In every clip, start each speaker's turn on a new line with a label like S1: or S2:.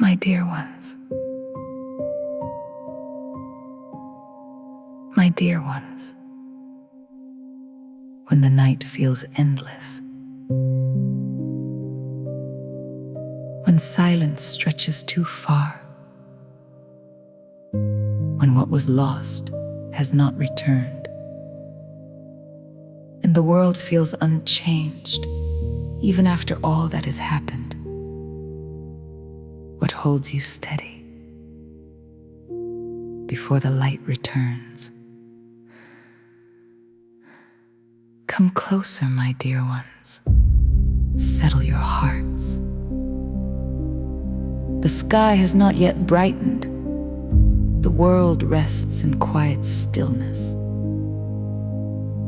S1: My dear ones, my dear ones, when the night feels endless, when silence stretches too far, when what was lost has not returned, and the world feels unchanged even after all that has happened, what holds you steady before the light returns? Come closer, my dear ones. Settle your hearts. The sky has not yet brightened. The world rests in quiet stillness.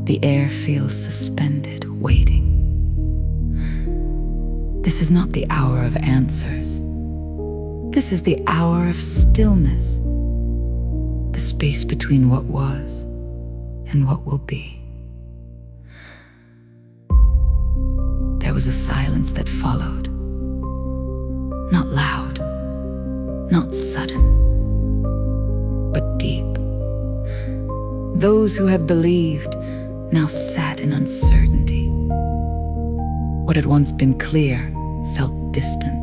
S1: The air feels suspended, waiting. This is not the hour of answers. This is the hour of stillness, the space between what was and what will be. There was a silence that followed, not loud, not sudden, but deep. Those who had believed now sat in uncertainty. What had once been clear felt distant.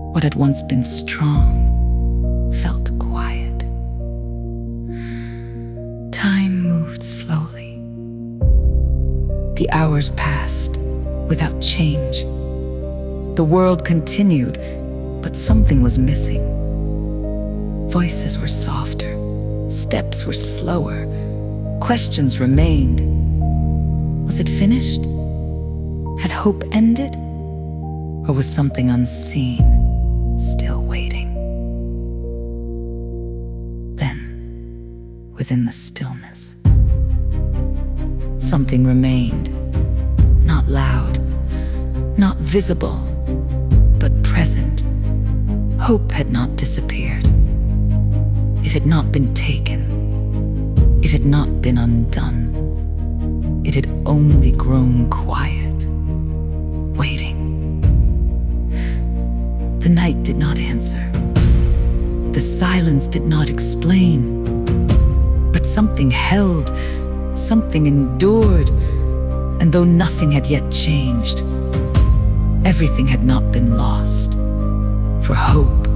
S1: What had once been strong felt quiet. Time moved slowly. The hours passed without change. The world continued, but something was missing. Voices were softer, steps were slower, questions remained. Was it finished? Had hope ended? Or was something unseen still waiting? Then, within the stillness, something remained, not loud, not visible, but present. Hope had not disappeared. It had not been taken. It had not been undone. It had only grown quiet, waiting. The night did not answer. The silence did not explain. But something held, something endured, and though nothing had yet changed, everything had not been lost. For hope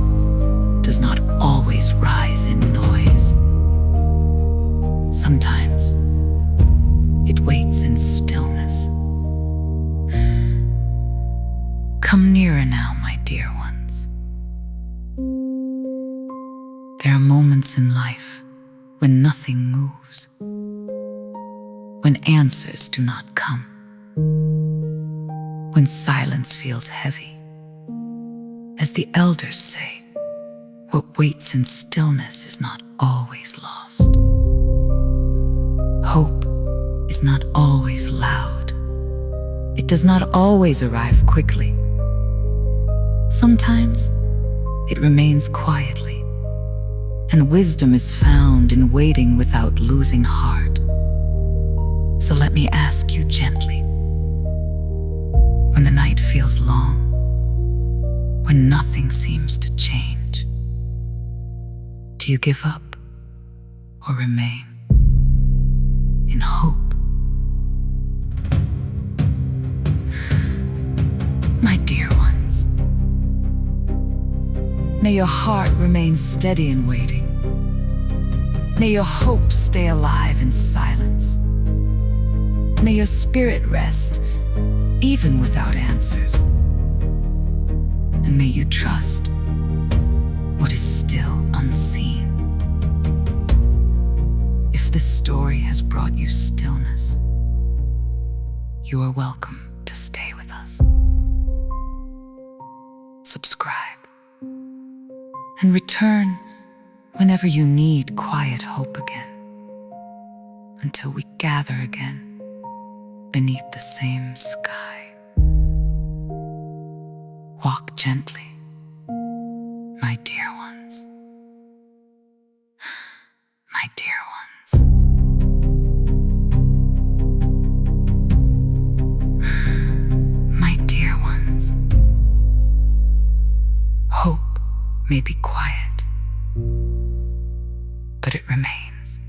S1: does not always rise in noise. Sometimes it waits in stillness. Come nearer now, my dear ones. There are moments in life when nothing moves, when answers do not come, when silence feels heavy. As the elders say, what waits in stillness is not always lost. Hope is not always loud. It does not always arrive quickly. Sometimes it remains quietly, and wisdom is found in waiting without losing heart. So let me ask you gently, when the night feels long, when nothing seems to change, do you give up or remain in hope? My dear ones, may your heart remain steady in waiting. May your hope stay alive in silence. May your spirit rest even without answers. And may you trust what is still unseen. If this story has brought you stillness, you are welcome to stay with us. Subscribe and return whenever you need quiet hope again, until we gather again beneath the same sky. Walk gently, my dear ones. My dear ones. My dear ones. Hope may be quiet, but it remains.